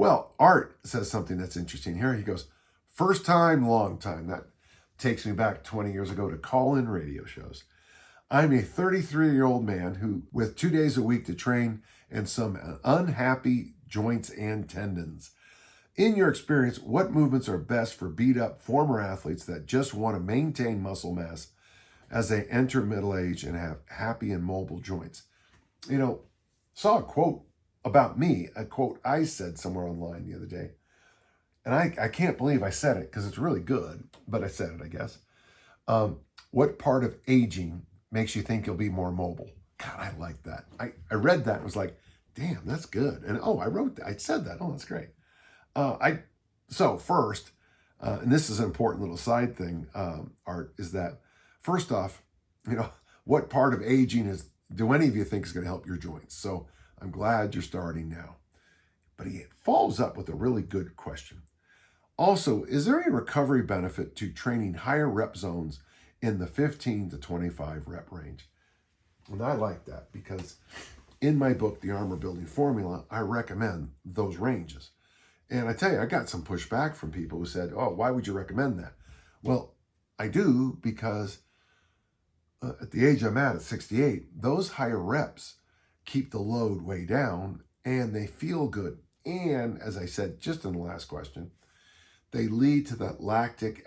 Well, Art says something that's interesting here. He goes, first time, long time. That takes me back 20 years ago to call-in radio shows. I'm a 33-year-old man who, with 2 days a week to train and some unhappy joints and tendons. In your experience, what movements are best for beat-up former athletes that just want to maintain muscle mass as they enter middle age and have happy and mobile joints? You know, saw a quote about me, a quote I said somewhere online the other day. And I can't believe I said it because it's really good, but I said it, I guess. What part of aging makes you think you'll be more mobile? God, I like that. I read that and was like, damn, that's good. And I wrote that. I said that. Oh, that's great. So first, and this is an important little side thing, Art, is that first off, what part of aging do any of you think is going to help your joints? So I'm glad you're starting now. But he follows up with a really good question. Also, is there any recovery benefit to training higher rep zones in the 15 to 25 rep range? And I like that because in my book, The Armor Building Formula, I recommend those ranges. And I tell you, I got some pushback from people who said, oh, why would you recommend that? Well, I do because at the age I'm at 68, those higher reps keep the load way down and they feel good. And as I said just in the last question, they lead to that lactic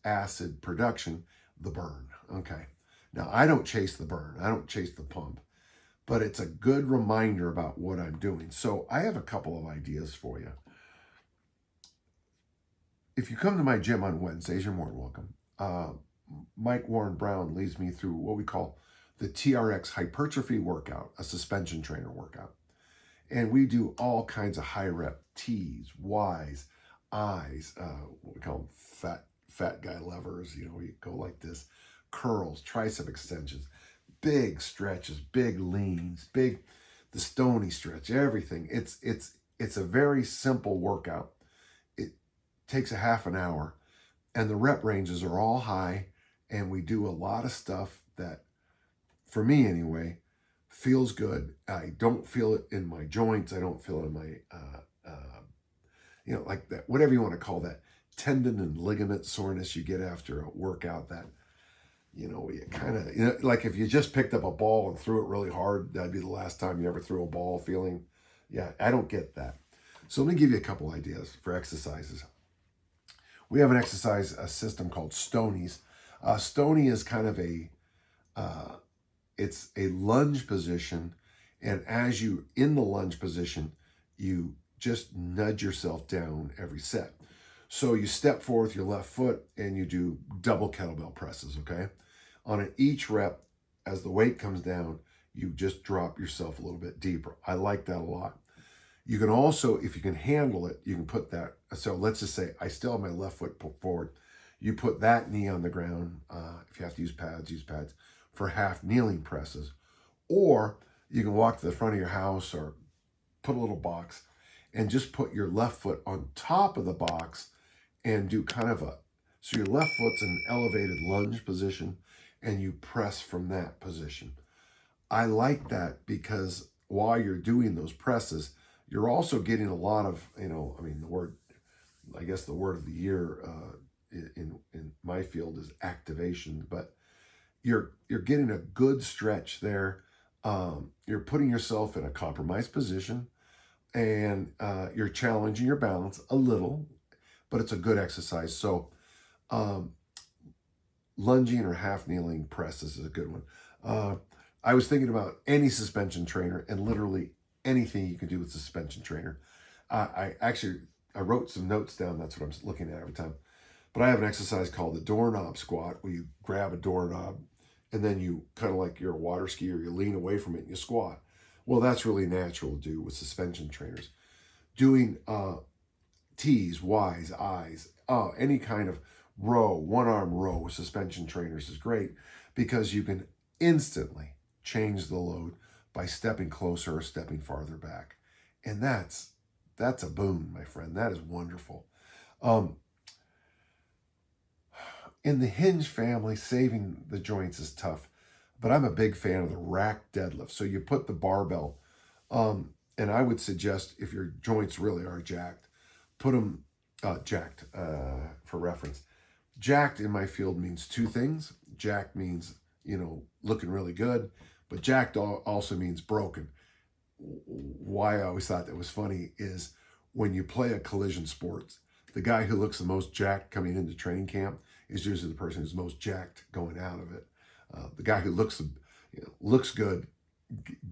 acid production, the burn. Okay. Now, I don't chase the burn. I don't chase the pump, but it's a good reminder about what I'm doing. So I have a couple of ideas for you. If you come to my gym on Wednesdays, you're more than welcome. Mike Warren Brown leads me through what we call the TRX hypertrophy workout, a suspension trainer workout. And we do all kinds of high rep T's, Y's, I's, what we call them fat guy levers, you go like this, curls, tricep extensions, big stretches, big leans, the stony stretch, everything. It's a very simple workout. It takes a half an hour and the rep ranges are all high and we do a lot of stuff that, for me anyway, feels good. I don't feel it in my joints. I don't feel it in my, like that, whatever you want to call that, tendon and ligament soreness you get after a workout that, you kind of, like if you just picked up a ball and threw it really hard, that'd be the last time you ever threw a ball feeling. Yeah, I don't get that. So let me give you a couple ideas for exercises. We have an exercise system called stonies. Stony is kind of it's a lunge position. And as you in the lunge position, you just nudge yourself down every set. So you step forward with your left foot and you do double kettlebell presses, okay? On each rep, as the weight comes down, you just drop yourself a little bit deeper. I like that a lot. You can also, if you can handle it, you can put that. So let's just say I still have my left foot put forward. You put that knee on the ground. If you have to use pads for half kneeling presses. Or you can walk to the front of your house or put a little box and just put your left foot on top of the box and do kind of so your left foot's in an elevated lunge position and you press from that position. I like that because while you're doing those presses, you're also getting a lot of, the word of the year in my field is activation, but you're getting a good stretch there. You're putting yourself in a compromised position and you're challenging your balance a little, but it's a good exercise. So lunging or half kneeling presses is a good one. I was thinking about any suspension trainer and literally anything you can do with a suspension trainer. I wrote some notes down. That's what I'm looking at every time. But I have an exercise called the doorknob squat where you grab a doorknob and then you kind of like you're a water skier, you lean away from it and you squat. Well, that's really natural to do with suspension trainers. Doing T's, Y's, I's, any kind of row, one-arm row with suspension trainers is great because you can instantly change the load by stepping closer or stepping farther back. And that's a boon, my friend. That is wonderful. In the hinge family, saving the joints is tough, but I'm a big fan of the rack deadlift. So you put the barbell And I would suggest if your joints really are jacked, put them jacked for reference. Jacked in my field means two things. Jacked means, looking really good, but jacked also means broken. Why I always thought that was funny is when you play a collision sport, the guy who looks the most jacked coming into training camp is usually the person who's most jacked going out of it. The guy who looks good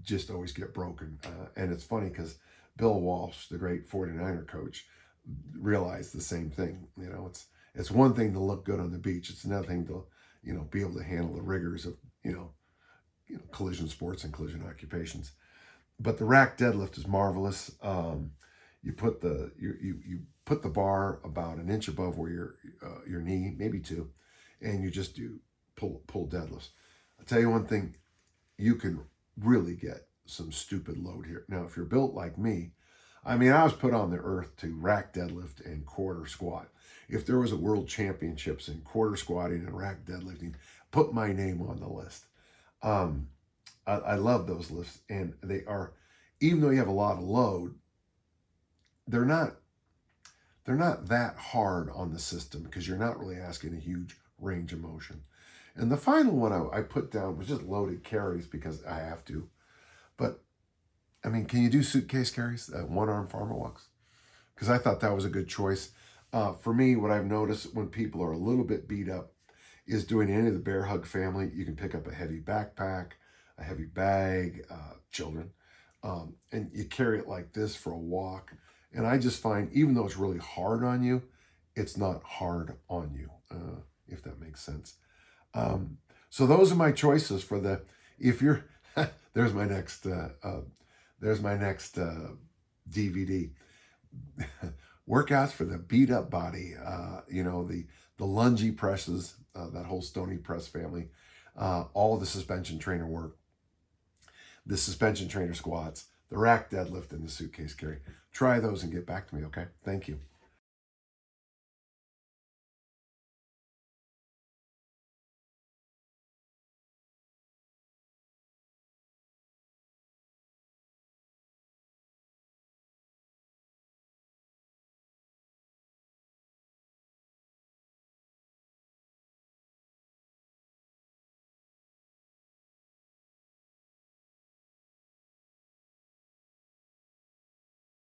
just always get broken. And it's funny because Bill Walsh, the great 49er coach, realized the same thing. It's one thing to look good on the beach. It's another thing to, be able to handle the rigors of, collision sports and collision occupations. But the rack deadlift is marvelous. You put you put the bar about an inch above where your knee, maybe two, and you just do pull deadlifts. I'll tell you one thing, you can really get some stupid load here. Now, if you're built like me, I was put on the earth to rack deadlift and quarter squat. If there was a world championships in quarter squatting and rack deadlifting, put my name on the list. I love those lifts, and they are, even though you have a lot of load, they're not that hard on the system because you're not really asking a huge range of motion. And the final one I put down was just loaded carries because I have to. But, can you do suitcase carries, one-arm farmer walks? Because I thought that was a good choice. For me, what I've noticed when people are a little bit beat up is doing any of the bear hug family. You can pick up a heavy backpack, a heavy bag, children, and you carry it like this for a walk. And I just find, even though it's really hard on you, it's not hard on you, if that makes sense. So those are my choices for if you're, there's my next DVD. Workouts for the beat up body, the lungy presses, that whole stony press family, all of the suspension trainer work, the suspension trainer squats, the rack deadlift, and the suitcase carry. Try those and get back to me, okay? Thank you.